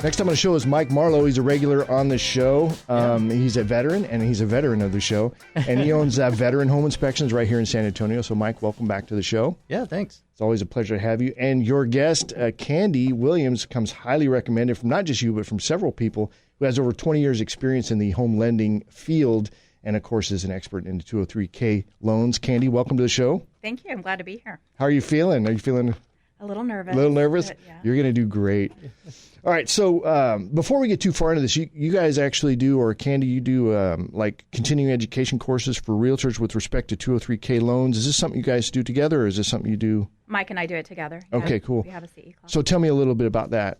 Next time on the show is Mike Marlow. He's a regular on the show. He's a veteran, and he's a veteran of the show. And he owns Veteran Home Inspections right here in San Antonio. So, Mike, welcome back to the show. Yeah, thanks. It's always a pleasure to have you. And your guest, Candy Williams, comes highly recommended from not just you, but from several people who has over 20 years experience in the home lending field and, of course, is an expert in the 203K loans. Candy, welcome to the show. Thank you. I'm glad to be here. How are you feeling? Are you feeling a little nervous? A little nervous? But, yeah. You're going to do great. All right, so before we get too far into this, you guys actually do, or Candy, you do like continuing education courses for realtors with respect to 203K loans. Is this something you guys do together, or is this something you do? Mike and I do it together. Okay, cool. We have a CE class. So tell me a little bit about that.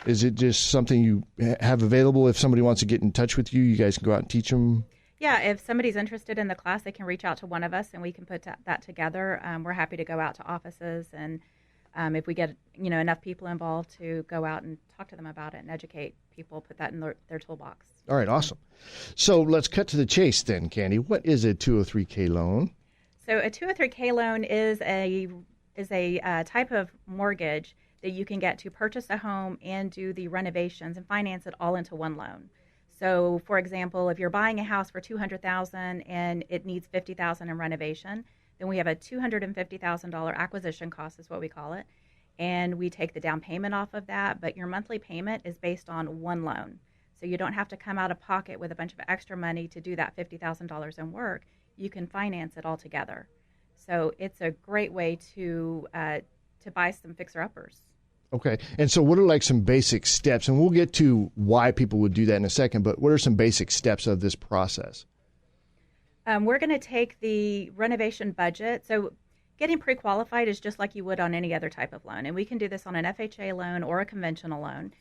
Is it just something you have available if somebody wants to get in touch with you? You guys can go out and teach them? Yeah, if somebody's interested in the class, they can reach out to one of us, and we can put that together. We're happy to go out to offices, and if we get enough people involved to go out and talk to them about it and educate people, put that in their toolbox. All right, awesome. So let's cut to the chase then, Candy. What is a 203K loan? So a 203K loan is a type of mortgage that you can get to purchase a home and do the renovations and finance it all into one loan. So, for example, if you're buying a house for $200,000 and it needs $50,000 in renovation, then we have a $250,000 acquisition cost, is what we call it, and we take the down payment off of that. But your monthly payment is based on one loan, so you don't have to come out of pocket with a bunch of extra money to do that $50,000 in work. You can finance it all together. So it's a great way to buy some fixer-uppers. Okay. And so what are like some basic steps? And we'll get to why people would do that in a second, but what are some basic steps of this process? We're going to take the renovation budget. So getting pre-qualified is just like you would on any other type of loan. And we can do this on an FHA loan or a conventional loan.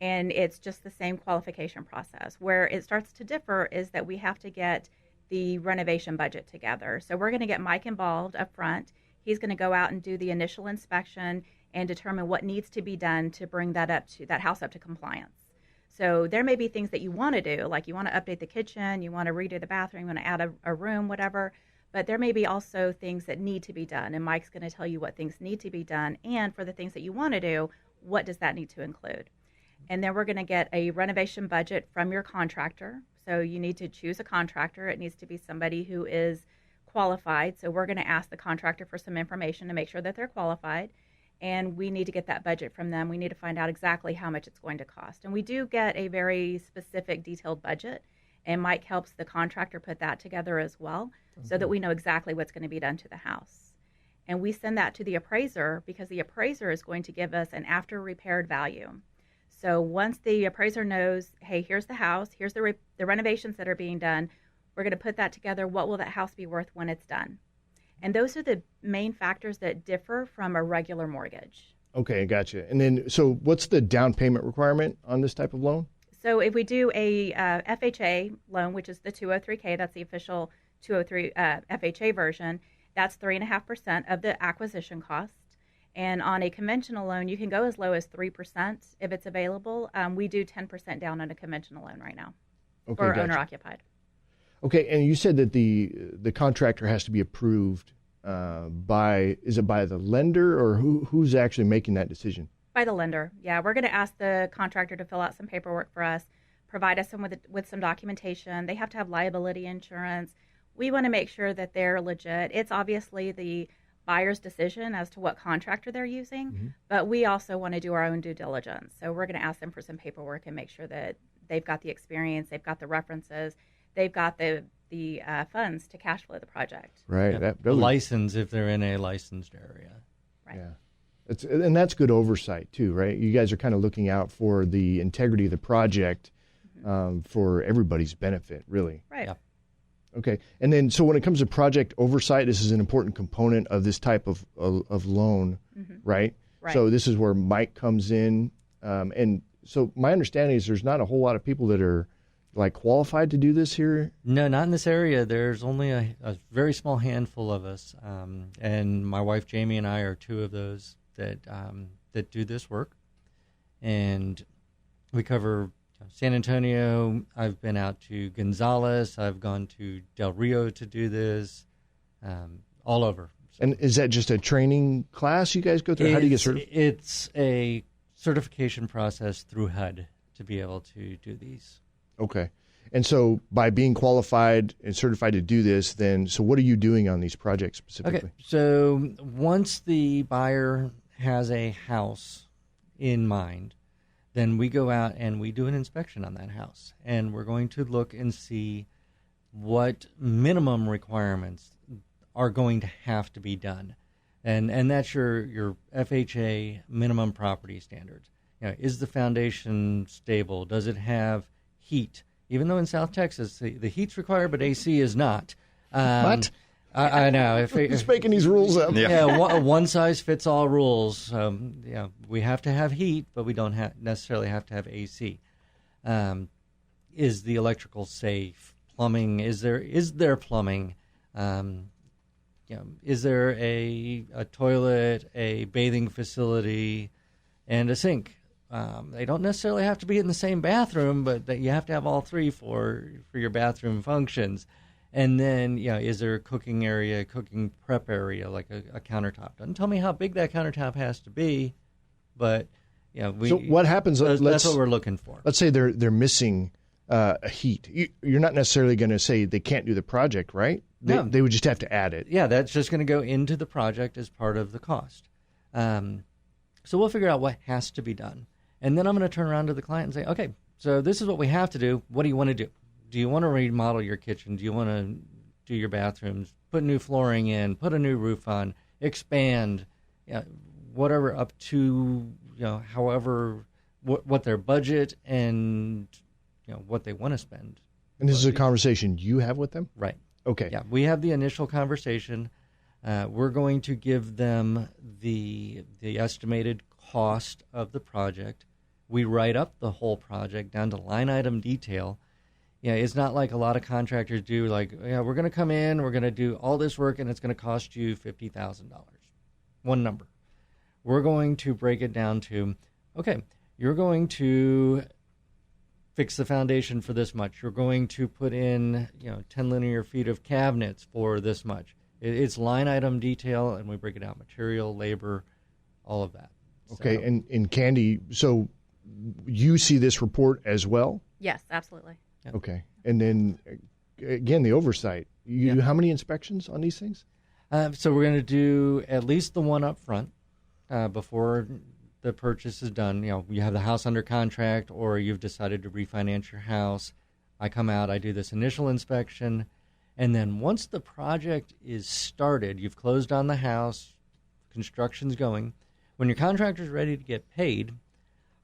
And it's just the same qualification process. Where it starts to differ is that we have to get the renovation budget together. So we're going to get Mike involved up front. He's going to go out and do the initial inspection and determine what needs to be done to bring that house up to compliance. So there may be things that you want to do, like you want to update the kitchen, you want to redo the bathroom, you want to add a room, whatever. But there may be also things that need to be done, and Mike's going to tell you what things need to be done. And for the things that you want to do, what does that need to include? And then we're going to get a renovation budget from your contractor. So you need to choose a contractor. It needs to be somebody who is qualified. So we're going to ask the contractor for some information to make sure that they're qualified. And we need to get that budget from them. We need to find out exactly how much it's going to cost. And we do get a very specific, detailed budget. And Mike helps the contractor put that together as well, so that we know exactly what's going to be done to the house. And we send that to the appraiser because the appraiser is going to give us an after repaired value. So once the appraiser knows, hey, here's the house, here's the renovations that are being done, we're going to put that together. What will that house be worth when it's done? And those are the main factors that differ from a regular mortgage. Okay, gotcha. And then, so what's the down payment requirement on this type of loan? So if we do a FHA loan, which is the 203K, that's the official 203 FHA version, that's 3.5% of the acquisition cost. And on a conventional loan, you can go as low as 3% if it's available. We do 10% down on a conventional loan right now for owner-occupied. Okay, and you said that the contractor has to be approved by the lender, or who's actually making that decision? By the lender, yeah. We're going to ask the contractor to fill out some paperwork for us, provide us with some documentation. They have to have liability insurance. We want to make sure that they're legit. It's obviously the buyer's decision as to what contractor they're using, but we also want to do our own due diligence. So we're going to ask them for some paperwork and make sure that they've got the experience, they've got the references, they've got the funds to cash flow the project. Right. Yeah. License if they're in a licensed area. Right. Yeah. And that's good oversight too, right? You guys are kind of looking out for the integrity of the project for everybody's benefit, really. Right. Yeah. Okay. And then, so when it comes to project oversight, this is an important component of this type of loan, right? Right. So this is where Mike comes in. And so my understanding is there's not a whole lot of people that are like qualified to do this here? No, not in this area. There's only a very small handful of us, and my wife Jamie and I are two of those that do this work, and we cover San Antonio. I've been out to Gonzales. I've gone to Del Rio to do this, all over. So, and is that just a training class you guys go through? How do you get certified? It's a certification process through HUD. to be able to do these. Okay. And so by being qualified and certified to do this, then, so what are you doing on these projects specifically? Okay. So once the buyer has a house in mind, then we go out and we do an inspection on that house. And we're going to look and see what minimum requirements are going to have to be done. And that's your FHA minimum property standards. Is the foundation stable? Does it have heat? Even though in South Texas, the heat's required, but AC is not. What? I know. Just making these rules up. One size fits all rules. We have to have heat, but we don't necessarily have to have AC. Is the electrical safe? Plumbing? Is there plumbing? Is there a toilet, a bathing facility, and a sink? They don't necessarily have to be in the same bathroom, but that you have to have all three for your bathroom functions. And then, is there a cooking area, cooking prep area, like a countertop? Doesn't tell me how big that countertop has to be, but so what happens? That's what we're looking for. Let's say they're missing heat. You're not necessarily going to say they can't do the project, right? No. They would just have to add it. Yeah, that's just going to go into the project as part of the cost. So we'll figure out what has to be done. And then I'm going to turn around to the client and say, okay, so this is what we have to do. What do you want to do? Do you want to remodel your kitchen? Do you want to do your bathrooms, put new flooring in, put a new roof on, expand, whatever, up to, however, what their budget and, what they want to spend. And this is a conversation you have with them? Right. Okay. Yeah, we have the initial conversation. We're going to give them the estimated cost of the project. We write up the whole project down to line item detail. It's not like a lot of contractors do, like, we're going to come in, we're going to do all this work, and it's going to cost you $50,000. One number. We're going to break it down to, okay, you're going to fix the foundation for this much. You're going to put in, 10 linear feet of cabinets for this much. It's line item detail, and we break it out, material, labor, all of that. Okay, so. And Candy, so you see this report as well? Yes, absolutely. Yeah. Okay. And then, again, the oversight. You do how many inspections on these things? So we're going to do at least the one up front before the purchase is done. You have the house under contract or you've decided to refinance your house. I come out, I do this initial inspection, and then once the project is started, you've closed on the house, construction's going. When your contractor's ready to get paid,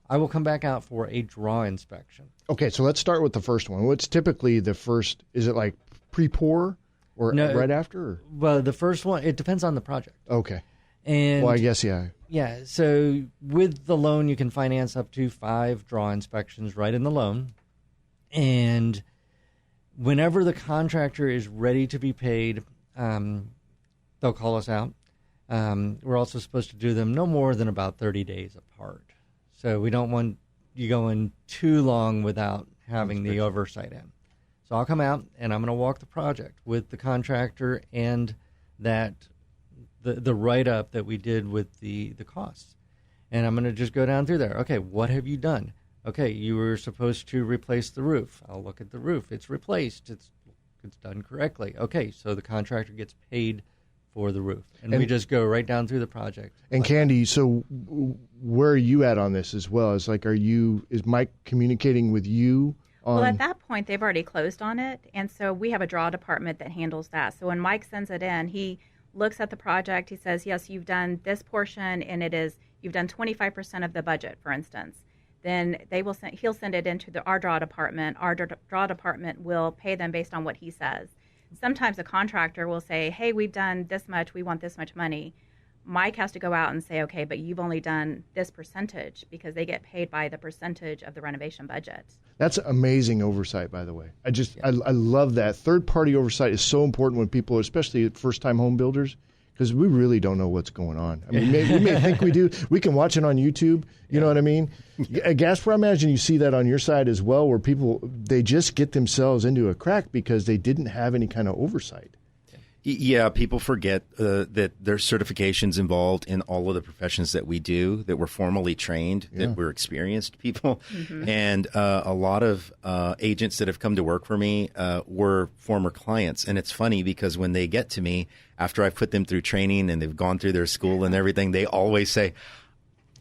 I will come back out for a draw inspection. Okay, so let's start with the first one. What's typically the first? Is it like pre-pour or right after? Or? Well, the first one, it depends on the project. Okay. And well, I guess, yeah. Yeah, so with the loan, you can finance up to 5 draw inspections right in the loan. And whenever the contractor is ready to be paid, they'll call us out. We're also supposed to do them no more than about 30 days apart. So we don't want you going too long without having the oversight in. So I'll come out and I'm going to walk the project with the contractor and that the write-up that we did with the costs. And I'm going to just go down through there. Okay, what have you done? Okay, you were supposed to replace the roof. I'll look at the roof. It's replaced. It's done correctly. Okay, so the contractor gets paid for the roof. And we just go right down through the project. And Candy, so where are you at on this as well? Is Mike communicating with you on... Well, at that point, they've already closed on it. And so we have a draw department that handles that. So when Mike sends it in, he looks at the project. He says, yes, you've done this portion, and you've done 25% of the budget, for instance. Then he'll send it into our draw department. Our draw department will pay them based on what he says. Sometimes a contractor will say, hey, we've done this much, we want this much money. Mike has to go out and say, okay, but you've only done this percentage because they get paid by the percentage of the renovation budget. That's amazing oversight, by the way. I love that. Third-party oversight is so important when people, especially first-time home builders, because we really don't know what's going on. I mean, we may think we do. We can watch it on YouTube. You know what I mean? Gasper, I imagine you see that on your side as well, where people, they just get themselves into a crack because they didn't have any kind of oversight. Yeah, people forget that there's certifications involved in all of the professions that we do, that we're formally trained, that we're experienced people. And a lot of agents that have come to work for me were former clients. And it's funny because when they get to me, after I've put them through training and they've gone through their school and everything, they always say,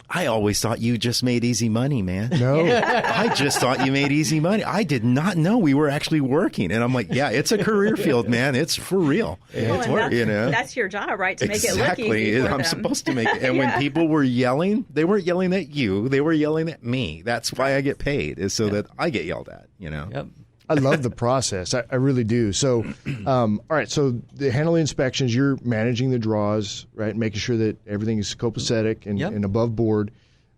I always thought you just made easy money, man. No. I just thought you made easy money. I did not know we were actually working. And I'm like, yeah, it's a career field, man. It's for real. Well, It's and work, that's your job, right? To make it look exactly. easy for I'm them. supposed to make it. And when people were yelling, they weren't yelling at you. They were yelling at me. That's why I get paid, is so that I get yelled at, Yep. I love the process. I really do. So, all right. So the handling inspections, you're managing the draws, right? Making sure that everything is copacetic and above board.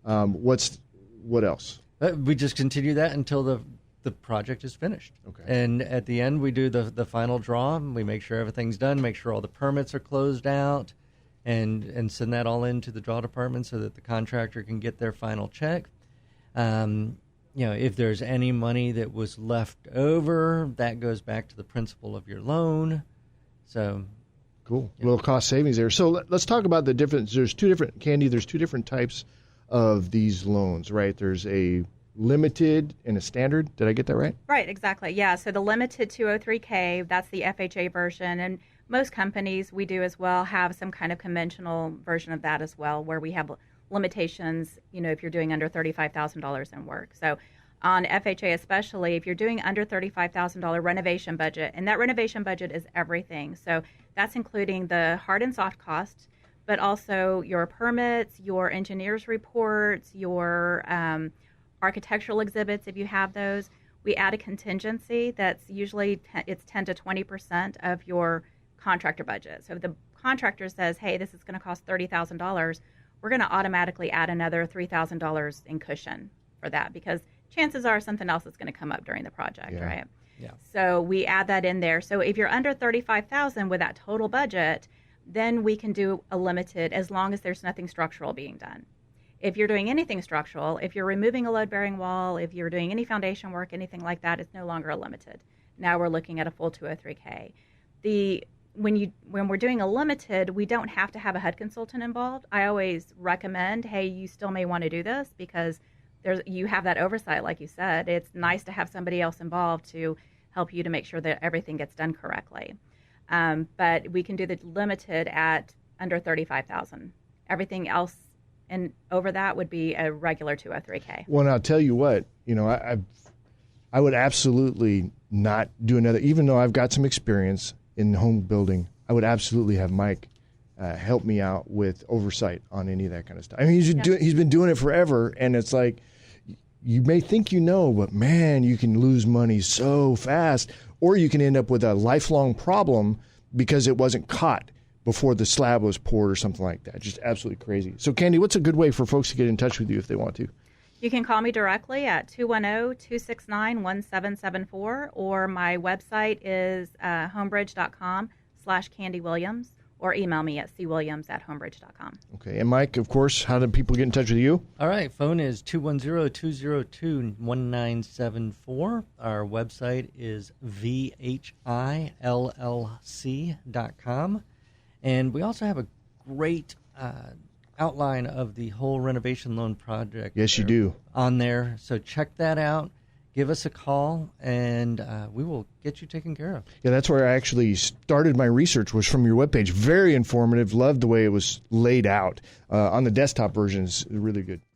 What else? We just continue that until the project is finished. Okay. And at the end, we do the final draw. And we make sure everything's done, make sure all the permits are closed out, and send that all into the draw department so that the contractor can get their final check. If there's any money that was left over, that goes back to the principal of your loan. So, cool. Little cost savings there. So let's talk about the difference. There's two different types of these loans, right? There's a limited and a standard. Did I get that right? Right, exactly. Yeah, so the limited 203K, that's the FHA version, and most companies we do as well have some kind of conventional version of that as well, where we have limitations, if you're doing under $35,000 in work. So on FHA especially, if you're doing under $35,000 renovation budget, and that renovation budget is everything. So that's including the hard and soft costs, but also your permits, your engineer's reports, your architectural exhibits, if you have those. We add a contingency that's usually it's 10 to 20% of your contractor budget. So if the contractor says, hey, this is going to cost $30,000, we're going to automatically add another $3,000 in cushion for that, because chances are something else is going to come up during the project, right? Yeah. So we add that in there. So if you're under $35,000 with that total budget, then we can do a limited as long as there's nothing structural being done. If you're doing anything structural, if you're removing a load-bearing wall, if you're doing any foundation work, anything like that, it's no longer a limited. Now we're looking at a full 203K. When we're doing a limited, we don't have to have a HUD consultant involved. I always recommend, hey, you still may want to do this because you have that oversight, like you said. It's nice to have somebody else involved to help you to make sure that everything gets done correctly. But we can do the limited at under $35,000. Everything else and over that would be a regular 203K. Well, and I'll tell you what, I would absolutely not do another, even though I've got some experience in home building, I would absolutely have Mike help me out with oversight on any of that kind of stuff. I mean, he's been doing it forever, and it's like, you may think but man, you can lose money so fast, or you can end up with a lifelong problem because it wasn't caught before the slab was poured or something like that. Just absolutely crazy. So, Candy, what's a good way for folks to get in touch with you if they want to? You can call me directly at 210-269-1774, or my website is homebridge.com/Candy Williams, or email me at cwilliams@homebridge.com. Okay. And Mike, of course, how do people get in touch with you? All right. Phone is 210-202-1974. Our website is vhillc.com. And we also have a great outline of the whole renovation loan project. Yes, you do. On there. So check that out. Give us a call, and we will get you taken care of. Yeah, that's where I actually started my research, was from your webpage. Very informative. Loved the way it was laid out. On the desktop version, it's really good.